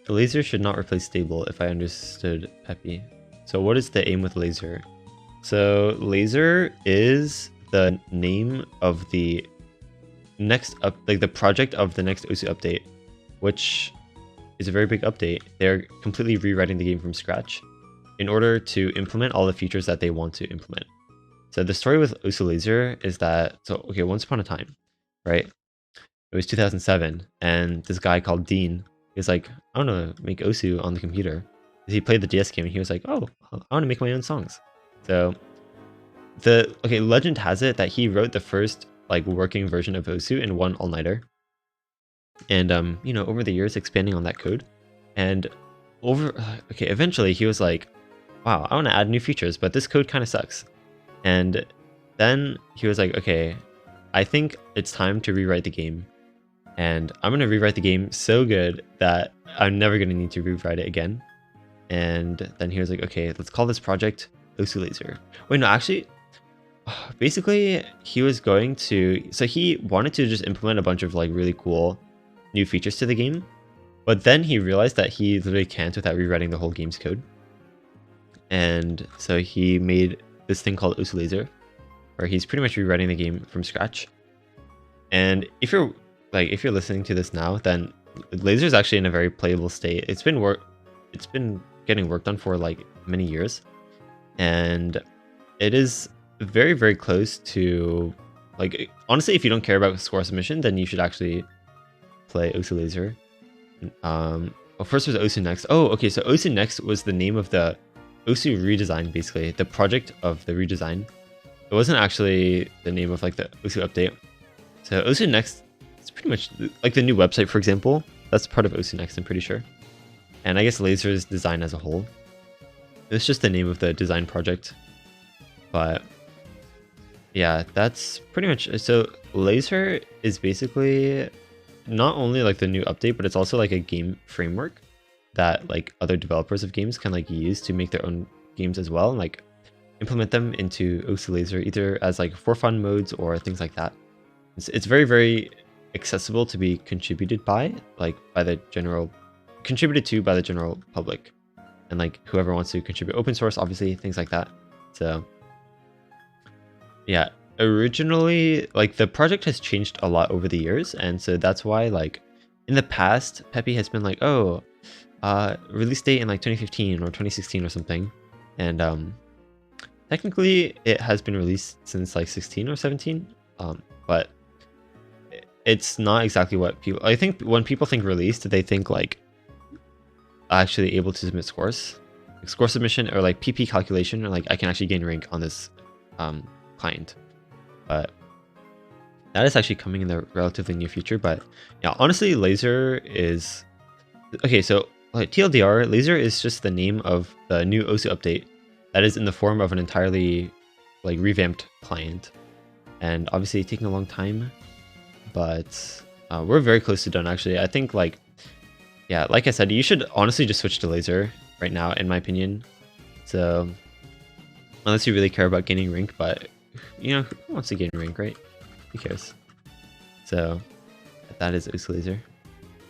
The laser should not replace stable, if I understood Peppy. So what is the aim with laser? So laser is the name of the next the project of the next OSU update, which is a very big update. They're completely rewriting the game from scratch in order to implement all the features that they want to implement. So the story with OSU Laser is that, okay, once upon a time, right? It was 2007, and this guy called Dean is like, I want to make OSU on the computer. He played the DS game, and he was like, oh, I want to make my own songs. So legend has it that he wrote the first like working version of OSU in one all-nighter. And over the years expanding on that code, and eventually he was like, wow, I want to add new features, but this code kind of sucks. And then he was like, okay, I think it's time to rewrite the game. And I'm going to rewrite the game so good that I'm never going to need to rewrite it again. And then he was like, okay, let's call this project OSU Laser. Wait, no, actually, basically he was going to, so he wanted to just implement a bunch of like really cool new features to the game. But then he realized that he literally can't without rewriting the whole game's code. And so he made this thing called OSU Laser, where he's pretty much rewriting the game from scratch. And if you're listening to this now, then Laser is actually in a very playable state. It's been getting worked on for like many years, and it is very, very close to, like, honestly, if you don't care about score submission, then you should actually play OSU Laser. Well, first was OSU Next. Oh, okay, so OSU Next was the name of the OSU redesign, basically the project of the redesign. It wasn't actually the name of like the OSU update. So OSU Next is pretty much like the new website, for example. That's part of OSU Next, I'm pretty sure. And I guess Laser's design as a whole. It's just the name of the design project. But yeah, that's pretty much. So Laser is basically not only like the new update, but it's also like a game framework that like other developers of games can like use to make their own games as well, and like implement them into OSU Laser either as like for fun modes or things like that. It's very, very accessible to be contributed to by the general public, and like whoever wants to contribute, open source, obviously, things like that. So yeah, originally like the project has changed a lot over the years, and so that's why like in the past Peppy has been like, oh, release date in like 2015 or 2016 or something, and technically it has been released since like 16 or 17, but it's not exactly what people, I think when people think released, they think like actually able to submit scores, like score submission or like PP calculation, or like I can actually gain rank on this client. But that is actually coming in the relatively near future. But yeah, honestly, Laser is okay. So like TLDR, Laser is just the name of the new OSU update that is in the form of an entirely like revamped client, and obviously taking a long time, but we're very close to done actually. I think like, yeah, like I said, you should honestly just switch to Laser right now, in my opinion. So unless you really care about gaining rank, but who wants to gain rank, right? Who cares? So that is OSU Laser.